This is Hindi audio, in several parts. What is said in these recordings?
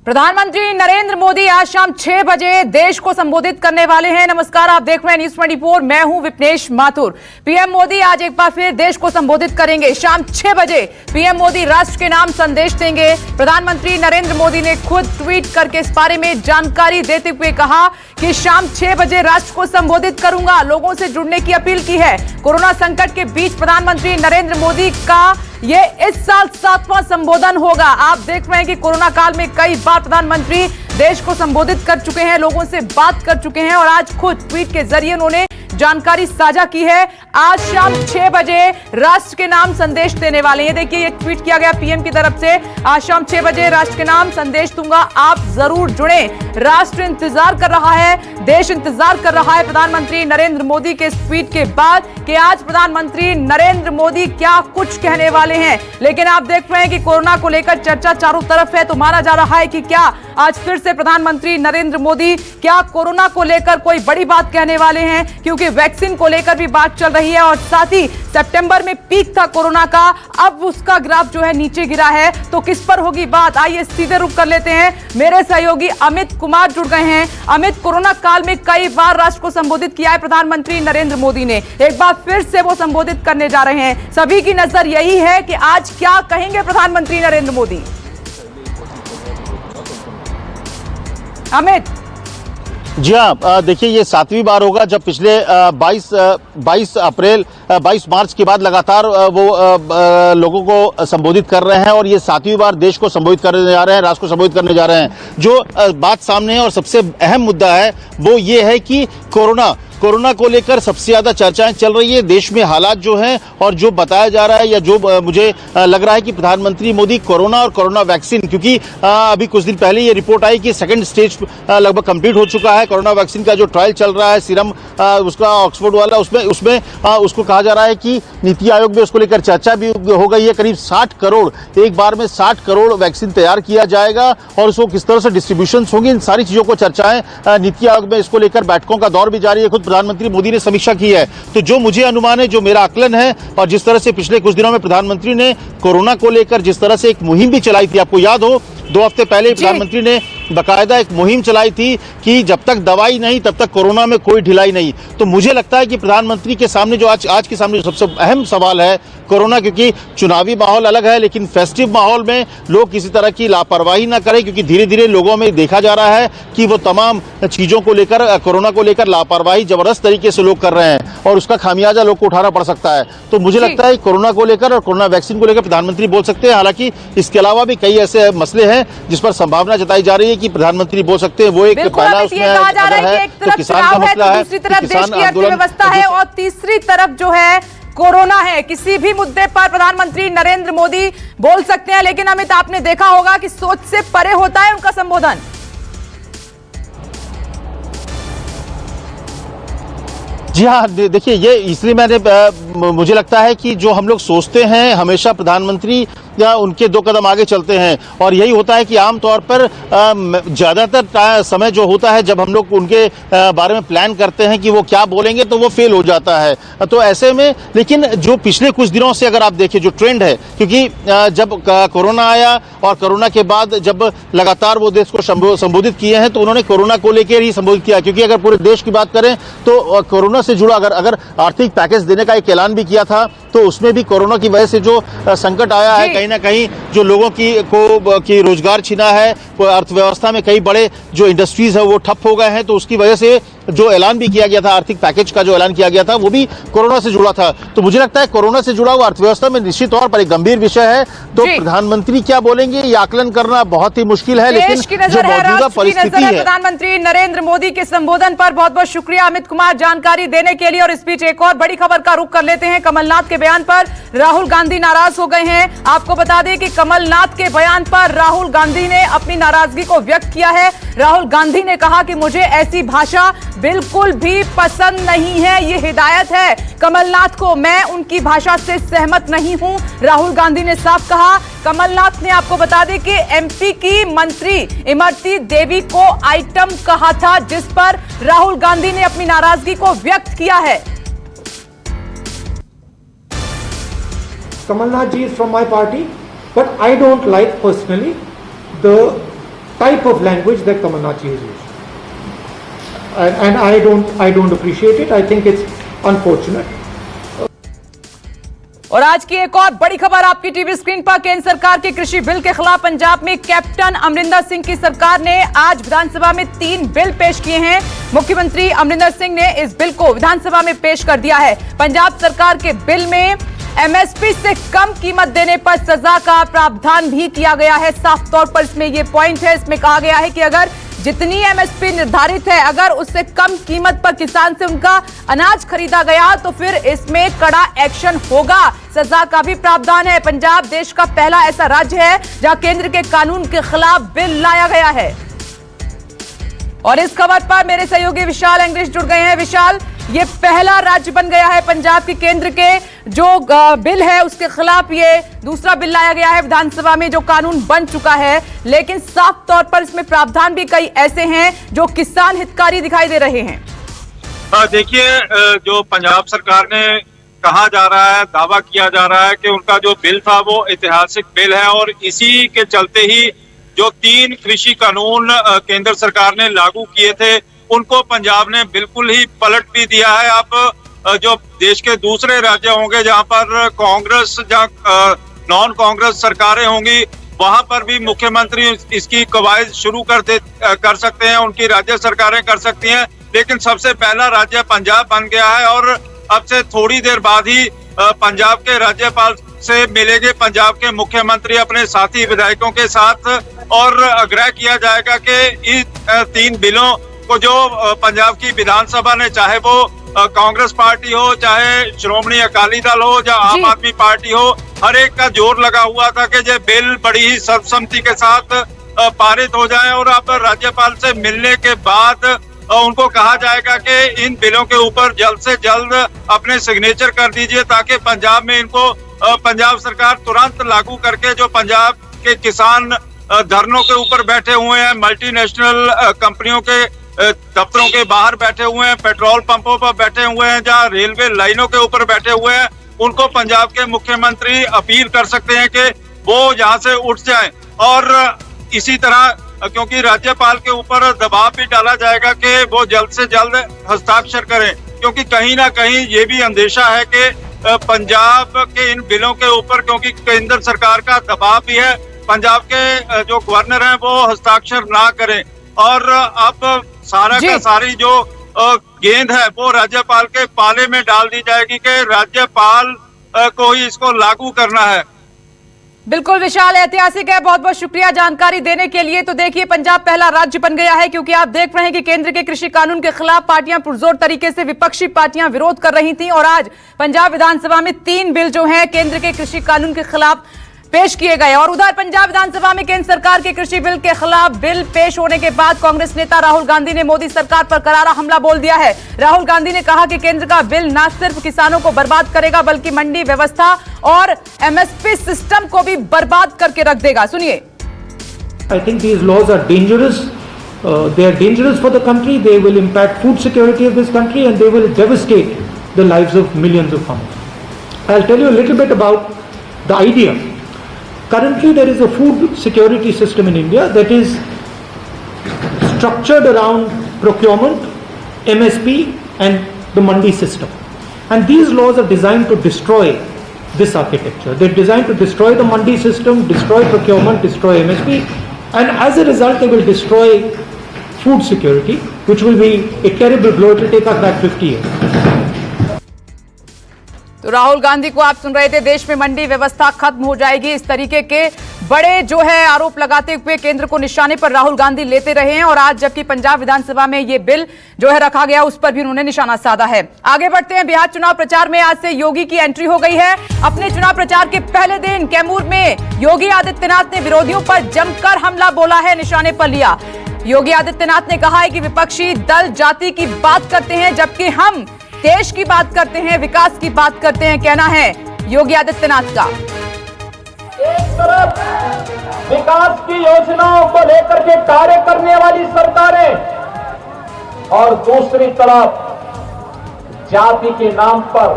प्रधानमंत्री नरेंद्र मोदी आज शाम 6 बजे देश को संबोधित करने वाले हैं। नमस्कार, आप देख रहे हैं न्यूज़ 24। मैं हूं विपनेश माथुर। पीएम मोदी आज एक बार फिर देश को संबोधित करेंगे। शाम 6 बजे पीएम मोदी राष्ट्र के नाम संदेश देंगे। प्रधानमंत्री नरेंद्र मोदी ने खुद ट्वीट करके इस बारे में जानकारी देते हुए कहा कि शाम 6 बजे राष्ट्र को संबोधित करूंगा। लोगों से जुड़ने की अपील की है। कोरोना संकट के बीच प्रधानमंत्री नरेंद्र मोदी का ये इस साल 7वां संबोधन होगा। आप देख रहे हैं कि कोरोना काल में कई बार प्रधानमंत्री देश को संबोधित कर चुके हैं, लोगों से बात कर चुके हैं और आज खुद ट्वीट के जरिए उन्होंने जानकारी साझा की है। आज शाम 6 बजे राष्ट्र के नाम संदेश देने वाले हैं। देखिए, ये ट्वीट किया गया पीएम की तरफ से। आज शाम 6 बजे राष्ट्र के नाम संदेश दूंगा, आप जरूर जुड़ें। राष्ट्र इंतजार कर रहा है, देश इंतजार कर रहा है प्रधानमंत्री नरेंद्र मोदी के इस ट्वीट के बाद कि आज प्रधानमंत्री नरेंद्र मोदी क्या कुछ कहने वाले हैं। लेकिन आप देख रहे हैं कि कोरोना को लेकर चर्चा चारों तरफ है। तो माना जा रहा है कि क्या आज फिर से प्रधानमंत्री नरेंद्र मोदी क्या कोरोना को लेकर कोई बड़ी बात कहने वाले हैं, क्योंकि वैक्सीन को लेकर भी बात चल रही है और साथ ही सितंबर में पीक था कोरोना का, अब उसका ग्राफ जो है नीचे गिरा है। तो किस पर होगी बात, आइए सीधे रुख कर लेते हैं। मेरे सहयोगी अमित कुमार जुड़ गए हैं। अमित, कोरोना काल में कई बार राष्ट्र को संबोधित किया है प्रधानमंत्री नरेंद्र मोदी ने, एक बार फिर से वो संबोधित करने जा रहे हैं। सभी की नजर यही है कि आज क्या कहेंगे प्रधानमंत्री नरेंद्र मोदी। अमित जी हाँ, देखिए ये 7वीं बार होगा जब पिछले 22 मार्च के बाद लगातार वो लोगों को संबोधित कर रहे हैं और ये 7वीं बार देश को संबोधित करने जा रहे हैं, राष्ट्र को संबोधित करने जा रहे हैं। जो बात सामने है और सबसे अहम मुद्दा है वो ये है कि कोरोना को लेकर सबसे ज्यादा चर्चाएं चल रही है। देश में हालात जो हैं और जो बताया जा रहा है या जो मुझे लग रहा है कि प्रधानमंत्री मोदी कोरोना और कोरोना वैक्सीन, क्योंकि अभी कुछ दिन पहले ये रिपोर्ट आई कि सेकंड स्टेज लगभग कंप्लीट हो चुका है। कोरोना वैक्सीन का जो ट्रायल चल रहा है सीरम उसका ऑक्सफोर्ड वाला, उसमें उसको कहा जा रहा है कि नीति आयोग में उसको लेकर चर्चा भी हो गई है। करीब 60 करोड़, एक बार में 60 करोड़ वैक्सीन तैयार किया जाएगा और उसको किस तरह से डिस्ट्रीब्यूशन होंगी, इन सारी चीजों को चर्चाएं नीति आयोग में इसको लेकर बैठकों का दौर भी जारी है। खुद प्रधानमंत्री मोदी ने समीक्षा की है। तो जो मुझे अनुमान है, जो मेरा आकलन है और जिस तरह से पिछले कुछ दिनों में प्रधानमंत्री ने कोरोना को लेकर जिस तरह से एक मुहिम भी चलाई थी, आपको याद हो 2 हफ्ते पहले प्रधानमंत्री ने बाकायदा एक मुहिम चलाई थी कि जब तक दवाई नहीं तब तक कोरोना में कोई ढिलाई नहीं। तो मुझे लगता है कि प्रधानमंत्री के सामने जो आज के सामने जो सबसे अहम सवाल है कोरोना, क्योंकि चुनावी माहौल अलग है लेकिन फेस्टिव माहौल में लोग किसी तरह की लापरवाही ना करें, क्योंकि धीरे धीरे लोगों में देखा जा रहा है कि वो तमाम चीजों को लेकर, कोरोना को लेकर लापरवाही जबरदस्त तरीके से लोग कर रहे हैं और उसका खामियाजा लोग को उठाना पड़ सकता है। तो मुझे लगता है कोरोना को लेकर और कोरोना वैक्सीन को लेकर प्रधानमंत्री बोल सकते हैं। हालांकि इसके अलावा भी कई ऐसे मसले हैं जिस पर संभावना जताई जा रही है कि प्रधानमंत्री बोल सकते हैं। वो एक पहला उसमें है तो किसान का मसला है, दूसरी तरफ देश की अर्थव्यवस्था है और तीसरी तरफ जो है कोरोना है। किसी भी मुद्दे पर प्रधानमंत्री नरेंद्र मोदी बोल सकते हैं, लेकिन अमित आपने देखा होगा कि सोच से परे होता है उनका संबोधन। जी हाँ, देखिए ये इसलिए मुझे लगता है कि जो हम लोग सोचते हैं हमेशा प्रधानमंत्री या उनके 2 कदम आगे चलते हैं और यही होता है कि आमतौर पर ज्यादातर समय जो होता है जब हम लोग उनके बारे में प्लान करते हैं कि वो क्या बोलेंगे तो वो फेल हो जाता है। तो ऐसे में लेकिन जो पिछले कुछ दिनों से अगर आप देखें जो ट्रेंड है, क्योंकि जब कोरोना आया और कोरोना के बाद जब लगातार वो देश को संबोधित किए हैं तो उन्होंने कोरोना को लेकर ही संबोधित किया, क्योंकि अगर पूरे देश की बात करें तो कोरोना से जुड़ा अगर आर्थिक पैकेज देने का एक ऐलान भी किया था तो उसमें भी कोरोना की वजह से जो संकट आया है, कहीं ना कहीं जो लोगों की रोजगार छीना है, अर्थव्यवस्था में कई बड़े जो इंडस्ट्रीज है वो ठप हो गए हैं। तो उसकी वजह से जो ऐलान भी किया गया था, आर्थिक पैकेज का जो ऐलान किया गया था वो भी कोरोना से जुड़ा था। तो मुझे लगता है कोरोना से जुड़ा हुआ अर्थव्यवस्था में निश्चित तौर पर एक गंभीर विषय है। तो प्रधानमंत्री क्या बोलेंगे ये आकलन करना बहुत ही मुश्किल है, लेकिन जो मौजूदा परिस्थिति है। प्रधानमंत्री नरेंद्र मोदी के संबोधन पर बहुत बहुत शुक्रिया अमित कुमार जानकारी देने के लिए। और इस बीच एक और बड़ी खबर का रुख कर लेते हैं। कमलनाथ के बयान पर राहुल गांधी नाराज हो गए हैं। आपको बता दें कि कमलनाथ के बयान पर राहुल गांधी ने अपनी नाराजगी को व्यक्त किया है। राहुल गांधी ने कहा कि मुझे ऐसी भाषा बिल्कुल भी पसंद नहीं है, ये हिदायत है कमलनाथ को, मैं उनकी भाषा से सहमत नहीं हूं, राहुल गांधी ने साफ कहा। कमलनाथ ने आपको बता दें कि एमपी की मंत्री इमरती देवी को आइटम कहा था, जिस पर राहुल गांधी ने अपनी नाराजगी को व्यक्त किया है। Kamalnath ji is from my party, but I don't like personally the type type of language that Kamalnath has used. And I don't appreciate it. I think it's unfortunate. और आज की एक और बड़ी खबर आपकी टीवी स्क्रीन पर। केंद्र सरकार के कृषि बिल के खिलाफ पंजाब में कैप्टन अमरिंदर सिंह की सरकार ने आज विधानसभा में 3 बिल पेश किए हैं। मुख्यमंत्री अमरिंदर सिंह ने इस बिल को विधानसभा में पेश कर दिया है। पंजाब सरकार के बिल में एमएसपी से कम कीमत देने पर सजा का प्रावधान भी किया गया है। साफ तौर पर इसमें यह पॉइंट है, इसमें कहा गया है कि अगर जितनी एमएसपी निर्धारित है, अगर उससे कम कीमत पर किसान से उनका अनाज खरीदा गया तो फिर इसमें कड़ा एक्शन होगा। सजा का भी प्रावधान है। पंजाब देश का पहला ऐसा राज्य है जहां केंद्र के कानून के खिलाफ बिल लाया गया है। और इस खबर पर मेरे सहयोगी विशाल इंग्लिश जुड़ गए हैं। विशाल, ये पहला राज्य बन गया है पंजाब की केंद्र के जो बिल है उसके खिलाफ ये दूसरा बिल लाया गया है विधानसभा में, जो कानून बन चुका है, लेकिन साफ तौर पर इसमें प्रावधान भी कई ऐसे हैं जो किसान हितकारी दिखाई दे रहे हैं। देखिए, जो पंजाब सरकार ने कहा जा रहा है, दावा किया जा रहा है कि उनका जो बिल था वो ऐतिहासिक बिल है और इसी के चलते ही जो 3 कृषि कानून केंद्र सरकार ने लागू किए थे उनको पंजाब ने बिल्कुल ही पलट भी दिया है। अब जो देश के दूसरे राज्य होंगे जहां पर कांग्रेस नॉन कांग्रेस सरकारें होंगी, वहां पर भी मुख्यमंत्री इसकी कवायद शुरू कर सकते हैं, उनकी राज्य सरकारें कर सकती हैं। लेकिन सबसे पहला राज्य पंजाब बन गया है और अब से थोड़ी देर बाद ही पंजाब के राज्यपाल से मिलेंगे पंजाब के मुख्यमंत्री अपने साथी विधायकों के साथ और आग्रह किया जाएगा कि इन 3 बिलों को जो पंजाब की विधानसभा ने, चाहे वो कांग्रेस पार्टी हो, चाहे श्रोमणी अकाली दल हो, या आम आदमी पार्टी हो, हर एक का जोर लगा हुआ था कि ये बिल बड़ी ही सर्वसम्मति के साथ पारित हो जाए। और अब राज्यपाल से मिलने के बाद उनको कहा जाएगा कि इन बिलों के ऊपर जल्द से जल्द अपने सिग्नेचर कर दीजिए ताकि पंजाब में इनको पंजाब सरकार तुरंत लागू करके, जो पंजाब के किसान धरनों के ऊपर बैठे हुए हैं, मल्टीनेशनल कंपनियों के दफ्तरों के बाहर बैठे हुए हैं, पेट्रोल पंपों पर बैठे हुए हैं, जहां रेलवे लाइनों के ऊपर बैठे हुए हैं, उनको पंजाब के मुख्यमंत्री अपील कर सकते हैं कि वो यहाँ से उठ जाएं। और इसी तरह क्योंकि राज्यपाल के ऊपर दबाव भी डाला जाएगा कि वो जल्द से जल्द हस्ताक्षर करें, क्योंकि कहीं ना कहीं ये भी अंदेशा है कि पंजाब के इन बिलों के ऊपर, क्योंकि केंद्र सरकार का दबाव भी है, पंजाब के जो गवर्नर हैं वो हस्ताक्षर ना करें। और अब सारा का सारी जो गेंद है वो राज्यपाल के पाले में डाल दी जाएगी कि राज्यपाल को ही इसको लागू करना है। बिल्कुल विशाल, ऐतिहासिक है। बहुत बहुत शुक्रिया जानकारी देने के लिए। तो देखिए, पंजाब पहला राज्य बन गया है क्योंकि आप देख रहे हैं कि केंद्र के कृषि कानून के खिलाफ पार्टियां पुरजोर तरीके से, विपक्षी पार्टियां विरोध कर रही थीं और आज पंजाब विधानसभा में 3 बिल जो हैं केंद्र के कृषि कानून के खिलाफ पेश किए गए। और उधर पंजाब विधानसभा में केंद्र सरकार के कृषि बिल के खिलाफ बिल पेश होने के बाद कांग्रेस नेता राहुल गांधी ने मोदी सरकार पर करारा हमला बोल दिया है। राहुल गांधी ने कहा कि केंद्र का बिल न सिर्फ किसानों को बर्बाद करेगा बल्कि मंडी व्यवस्था और एमएसपी सिस्टम को भी बर्बाद करके रख देगा। सुनिए। I think these laws are dangerous. They are dangerous for the country. They will impact food security of this country and they will devastate the lives of millions of farmers. I'll tell you a little bit about the idea. Currently, there is a food security system in India that is structured around procurement, MSP, and the mandi system. And these laws are designed to destroy this architecture. They're designed to destroy the mandi system, destroy procurement, destroy MSP, and as a result, they will destroy food security, which will be a terrible blow. It will take us back 50 years. तो राहुल गांधी को आप सुन रहे थे। देश में मंडी व्यवस्था खत्म हो जाएगी, इस तरीके के बड़े जो है आरोप लगाते हुए केंद्र को निशाने पर राहुल गांधी लेते रहे हैं। और आज जबकि पंजाब विधानसभा में ये बिल जो है रखा गया, उस पर भी उन्होंने निशाना साधा है। आगे बढ़ते हैं। बिहार चुनाव प्रचार में आज से योगी की एंट्री हो गई है। अपने चुनाव प्रचार के पहले दिन कैमूर में योगी आदित्यनाथ ने विरोधियों पर जमकर हमला बोला है, निशाने पर लिया। योगी आदित्यनाथ ने कहा है कि विपक्षी दल जाति की बात करते हैं जबकि हम देश की बात करते हैं, विकास की बात करते हैं, कहना है योगी आदित्यनाथ का। एक तरफ विकास की योजनाओं को लेकर के कार्य करने वाली सरकारें और दूसरी तरफ जाति के नाम पर,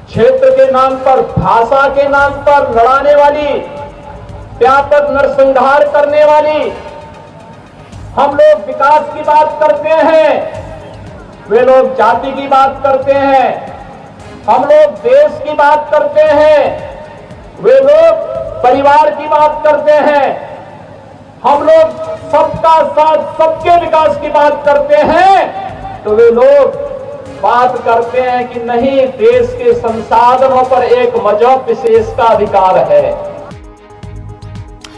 क्षेत्र के नाम पर, भाषा के नाम पर लड़ाने वाली व्यापक नरसंहार करने वाली, हम लोग विकास की बात करते हैं, वे लोग जाति की बात करते हैं, हम लोग देश की बात करते हैं, वे लोग परिवार की बात करते हैं, हम लोग सबका साथ सबके विकास की बात करते हैं, तो वे लोग बात करते हैं कि नहीं, देश के संसाधनों पर एक मजहब विशेष का अधिकार है।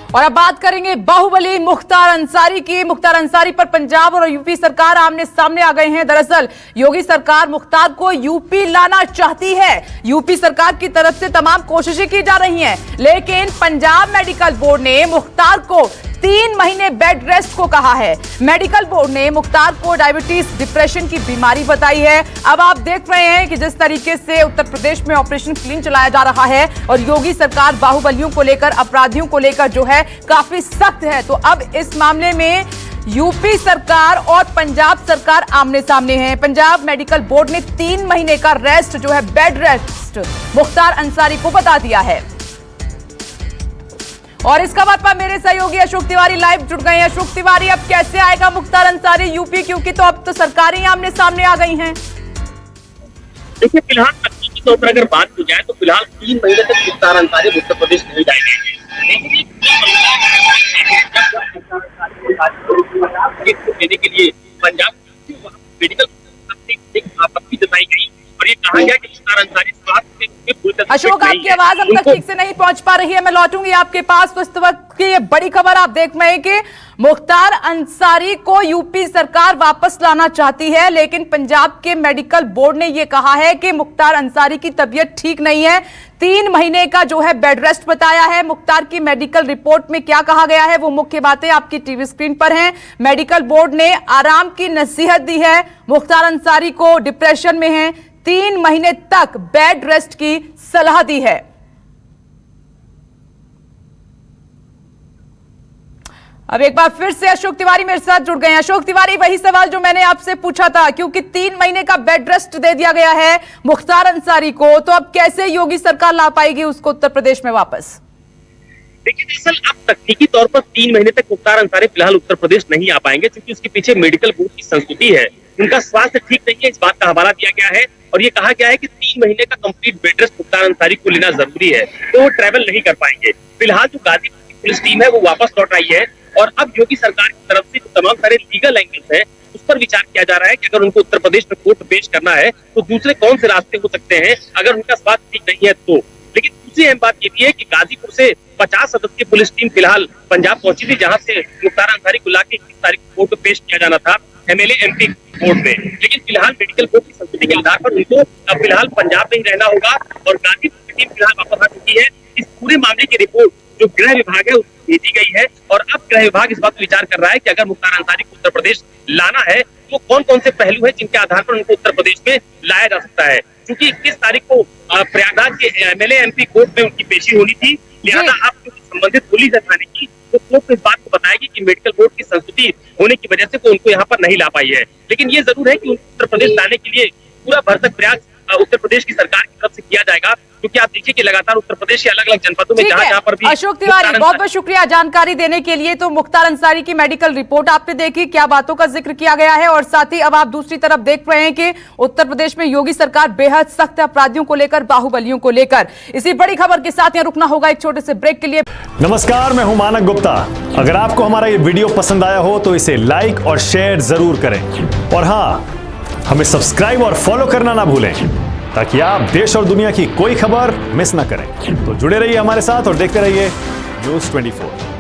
और अब बात करेंगे बाहुबली मुख्तार अंसारी की। मुख्तार अंसारी पर पंजाब और यूपी सरकार आमने सामने आ गए हैं। दरअसल योगी सरकार मुख्तार को यूपी लाना चाहती है। यूपी सरकार की तरफ से तमाम कोशिशें की जा रही हैं, लेकिन पंजाब मेडिकल बोर्ड ने मुख्तार को 3 महीने बेड रेस्ट को कहा है। मेडिकल बोर्ड ने मुख्तार को डायबिटीज, डिप्रेशन की बीमारी बताई है। अब आप देख रहे हैं कि जिस तरीके से उत्तर प्रदेश में ऑपरेशन क्लीन चलाया जा रहा है और योगी सरकार बाहुबलियों को लेकर, अपराधियों को लेकर जो है काफी सख्त है, तो अब इस मामले में यूपी सरकार और पंजाब सरकार आमने सामने हैं। पंजाब मेडिकल बोर्ड ने 3 महीने का रेस्ट जो है, बेड रेस्ट, मुख्तार अंसारी को बता दिया है। और इस खबर पर मेरे सहयोगी अशोक तिवारी लाइव जुड़ गए हैं। अशोक तिवारी, अब कैसे आएगा मुख्तार अंसारी यूपी, क्योंकि तो अब तो सरकारें आमने सामने आ गई हैं। देखिए, फिलहाल तकनीकी तौर पर अगर बात की जाए तो फिलहाल 3 महीने तक मुख्तार अंसारी उत्तर प्रदेश नहीं जाएंगे। देने के लिए पंजाब मेडिकल आपत्ति जताई गई और ये कहा गया कि मुख्तार अंसारी स्वास्थ्य अशोक, आपकी आवाज अब तक ठीक से नहीं पहुंच पा रही है, मैं लौटूंगी आपके पास। तो इस वक्त की ये बड़ी खबर आप देख रहे हैं कि मुख्तार अंसारी को यूपी सरकार वापस लाना चाहती है, लेकिन पंजाब के मेडिकल बोर्ड ने यह कहा है कि मुख्तार अंसारी की तबीयत ठीक नहीं है। 3 महीने का जो है बेड रेस्ट बताया है। मुख्तार की मेडिकल रिपोर्ट में क्या कहा गया है, वो मुख्य बातें आपकी टीवी स्क्रीन पर हैं। मेडिकल बोर्ड ने आराम की नसीहत दी है। मुख्तार अंसारी को डिप्रेशन में है, 3 महीने तक बेड रेस्ट की सलाह दी है। अब एक बार फिर से अशोक तिवारी मेरे साथ जुड़ गए हैं। अशोक तिवारी, वही सवाल जो मैंने आपसे पूछा था, क्योंकि 3 महीने का बेड रेस्ट दे दिया गया है मुख्तार अंसारी को, तो अब कैसे योगी सरकार ला पाएगी उसको उत्तर प्रदेश में वापस? देखिए, दरअसल अब तकनीकी तौर पर 3 महीने तक मुख्तार अंसारी फिलहाल उत्तर प्रदेश नहीं आ पाएंगे, क्योंकि उसके पीछे मेडिकल बोर्ड की संस्तुति है। उनका स्वास्थ्य ठीक नहीं है, इस बात का हवाला दिया गया है और ये कहा गया है कि 3 महीने का complete bed rest Mukhtar Ansari को लेना जरूरी है, तो वो ट्रैवल नहीं कर पाएंगे। फिलहाल जो गाजीपुर की पुलिस टीम है वो वापस लौट आई है और अब योगी सरकार की तरफ से तमाम सारे लीगल एंगल्स है उस पर विचार किया जा रहा है कि अगर उनको उत्तर प्रदेश में कोर्ट पेश करना है तो दूसरे कौन से रास्ते हो सकते हैं अगर उनका स्वास्थ्य ठीक नहीं है तो। लेकिन दूसरी अहम बात ये भी है कि गाजीपुर से 50 सदस्यीय पुलिस टीम फिलहाल पंजाब पहुंची थी, जहां से मुख्तार अंसारी को लाके 21 तारीख को कोर्ट में पेश किया जाना था MLA MP कोर्ट में। लेकिन फिलहाल मेडिकल बोर्ड की संस्तुति के आधार पर उनको अब फिलहाल पंजाब में ही रहना होगा और गाजीपुर की टीम फिलहाल वापस आ चुकी है। इस पूरे मामले की रिपोर्ट जो गृह विभाग है उसको भेजी गई है और अब गृह विभाग इस बात पर विचार कर रहा है कि अगर मुख्तार अंसारी को उत्तर प्रदेश लाना है तो कौन कौन से पहलू है जिनके आधार पर उनको उत्तर प्रदेश में लाया जा सकता है। क्योंकि 21 तारीख को प्रयागराज के MLA MP कोर्ट में उनकी पेशी होनी थी, लिहाजा अब संबंधित पुलिस थाने की तो कोर्ट इस बात को बताएगी कि मेडिकल बोर्ड की संस्तुति होने की वजह से वो उनको यहाँ पर नहीं ला पाई है। लेकिन ये जरूर है कि उत्तर प्रदेश लाने के लिए पूरा भरसक प्रयास उत्तर प्रदेश की सरकार की तरफ से किया जाएगा, क्योंकि आप देखिए कि लगातार उत्तर प्रदेश के अलग अलग जनपदों में जहां पर भी। अशोक तिवारी, बहुत बहुत शुक्रिया जानकारी देने के लिए। तो मुख्तार अंसारी की मेडिकल रिपोर्ट आपने देखी, क्या बातों का जिक्र किया गया है, और साथ ही अब आप दूसरी तरफ देख रहे हैं कि उत्तर प्रदेश में योगी सरकार बेहद सख्त अपराधियों को लेकर, बाहुबलियों को लेकर। इसी बड़ी खबर के साथ यहाँ रुकना होगा एक छोटे से ब्रेक के लिए। नमस्कार, मैं हूं मानक गुप्ता। अगर आपको हमारा ये वीडियो पसंद आया हो तो इसे लाइक और शेयर जरूर करें और हाँ, हमें सब्सक्राइब और फॉलो करना ना भूलें ताकि आप देश और दुनिया की कोई खबर मिस ना करें। तो जुड़े रहिए हमारे साथ और देखते रहिए News 24।